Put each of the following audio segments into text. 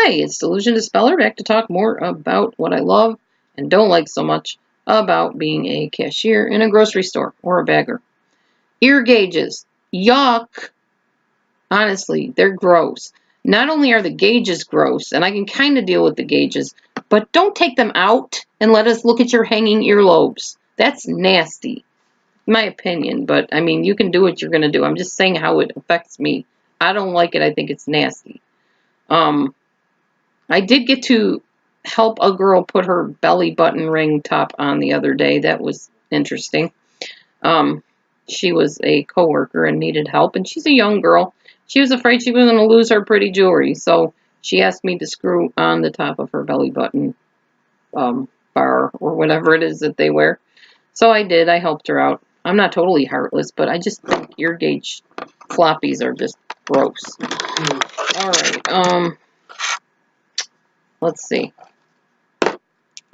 Hi, it's DelusionDispeller, back to talk more about what I love and don't like so much about being a cashier in a grocery store or a bagger. Ear gauges. Yuck. Honestly, they're gross. Not only are the gauges gross, and I can kind of deal with the gauges, but don't take them out and let us look at your hanging earlobes. That's nasty, in my opinion, but I mean, you can do what you're going to do. I'm just saying how it affects me. I don't like it. I think it's nasty. I did get to help a girl put her belly button ring top on the other day. That was interesting. She was a coworker and needed help, and she's a young girl. She was afraid she was going to lose her pretty jewelry, so she asked me to screw on the top of her belly button bar or whatever it is that they wear. So I did. I helped her out. I'm not totally heartless, but I just think ear gauge floppies are just gross. All right. Let's see.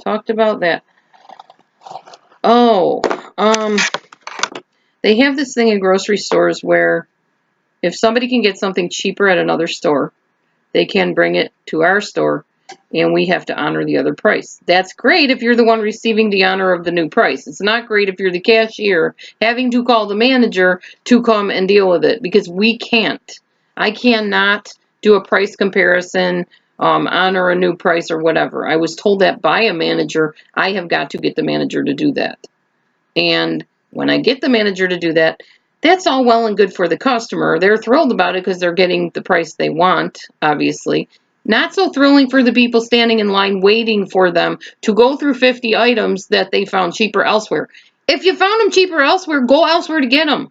Talked about that. Oh, they have this thing in grocery stores where if somebody can get something cheaper at another store, they can bring it to our store and we have to honor the other price. That's great if you're the one receiving the honor of the new price. It's not great if you're the cashier having to call the manager to come and deal with it, because we can't. I cannot do a price comparison, honor a new price or whatever. I was told that by a manager. I have got to get the manager to do that. And when I get the manager to do that, that's all well and good for the customer. They're thrilled about it because they're getting the price they want, obviously. Not so thrilling for the people standing in line waiting for them to go through 50 items that they found cheaper elsewhere. If you found them cheaper elsewhere, go elsewhere to get them.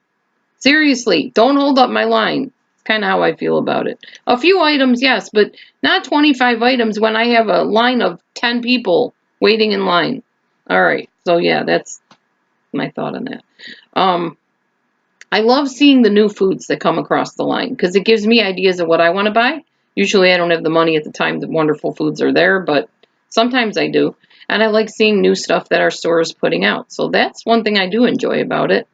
Seriously, don't hold up my line. It's kind of how I feel about it. A few items, yes, but not 25 items when I have a line of 10 people waiting in line. All right, so yeah, that's my thought on that. I love seeing the new foods that come across the line because it gives me ideas of what I want to buy. Usually I don't have the money at the time the wonderful foods are there, but sometimes I do. And I like seeing new stuff that our store is putting out. So that's one thing I do enjoy about it.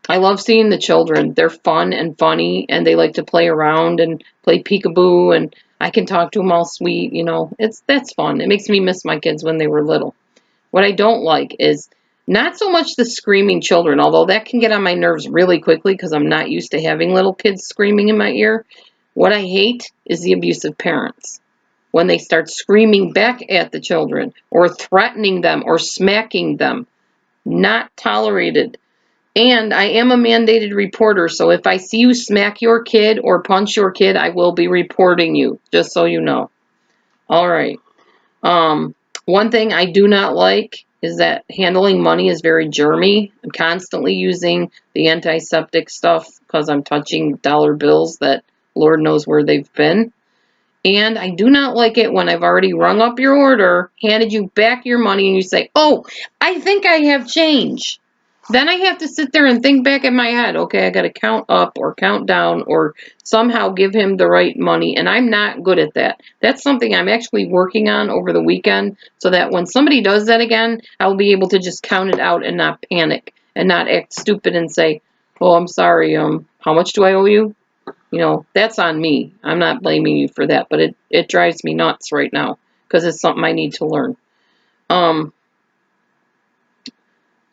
I love seeing the children. They're fun and funny, and they like to play around and play peekaboo, and I can talk to them all sweet, you know. That's fun. It makes me miss my kids when they were little. What I don't like is not so much the screaming children, although that can get on my nerves really quickly because I'm not used to having little kids screaming in my ear. What I hate is the abusive parents. When they start screaming back at the children or threatening them or smacking them. Not tolerated. And I am a mandated reporter, so if I see you smack your kid or punch your kid, I will be reporting you, just so you know. All right. One thing I do not like is that handling money is very germy. I'm constantly using the antiseptic stuff because I'm touching dollar bills that Lord knows where they've been. And I do not like it when I've already rung up your order, handed you back your money, and you say, oh, I think I have change. Then I have to sit there and think back in my head, okay, I got to count up or count down or somehow give him the right money, and I'm not good at that. That's something I'm actually working on over the weekend so that when somebody does that again, I'll be able to just count it out and not panic and not act stupid and say, oh, I'm sorry, how much do I owe you? You know, that's on me. I'm not blaming you for that, but it drives me nuts right now because it's something I need to learn.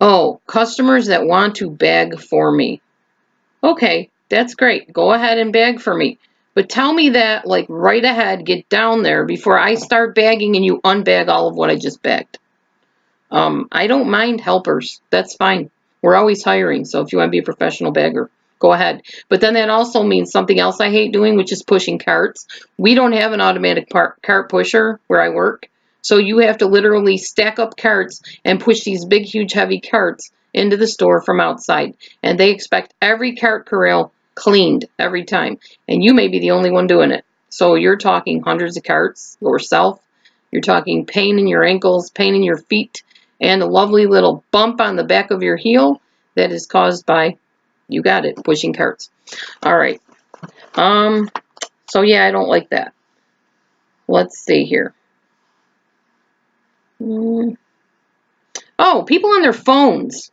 Oh, customers that want to bag for me. Okay, that's great. Go ahead and bag for me. But tell me that, like, right ahead, get down there before I start bagging and you unbag all of what I just bagged. I don't mind helpers. That's fine. We're always hiring, so if you want to be a professional bagger, go ahead. But then that also means something else I hate doing, which is pushing carts. We don't have an automatic cart pusher where I work. So you have to literally stack up carts and push these big, huge, heavy carts into the store from outside. And they expect every cart corral cleaned every time. And you may be the only one doing it. So you're talking hundreds of carts yourself. You're talking pain in your ankles, pain in your feet, and a lovely little bump on the back of your heel that is caused by, you got it, pushing carts. All right. So yeah, I don't like that. Let's see here. Oh, people on their phones.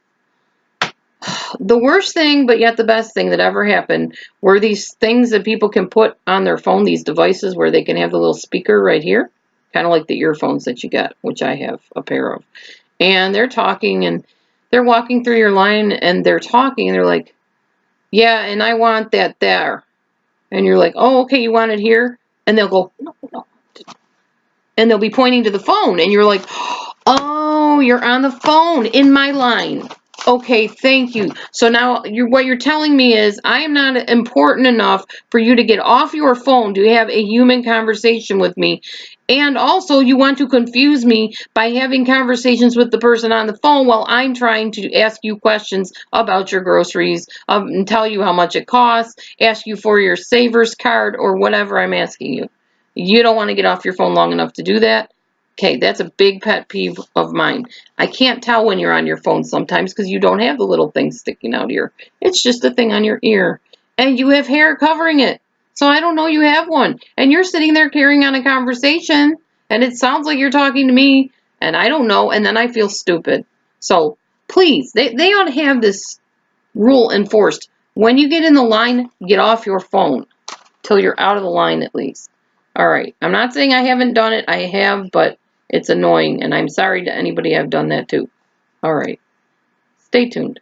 The worst thing, but yet the best thing that ever happened, were these things that people can put on their phone, these devices where they can have the little speaker right here, kind of like the earphones that you get, which I have a pair of. And they're talking and they're walking through your line and they're talking and they're like, yeah, and I want that there. And you're like, oh, okay, you want it here? And they'll go, no, no. And they'll be pointing to the phone and you're like, oh, you're on the phone in my line. Okay, thank you. So now what you're telling me is I am not important enough for you to get off your phone to have a human conversation with me. And also you want to confuse me by having conversations with the person on the phone while I'm trying to ask you questions about your groceries, and tell you how much it costs, ask you for your Savers card or whatever I'm asking you. You don't want to get off your phone long enough to do that? Okay, that's a big pet peeve of mine. I can't tell when you're on your phone sometimes because you don't have the little thing sticking out here. It's just a thing on your ear. And you have hair covering it. So I don't know you have one. And you're sitting there carrying on a conversation and it sounds like you're talking to me and I don't know and then I feel stupid. So please, they ought to have this rule enforced. When you get in the line, get off your phone till you're out of the line at least. All right. I'm not saying I haven't done it. I have, but it's annoying, and I'm sorry to anybody I've done that to. All right. Stay tuned.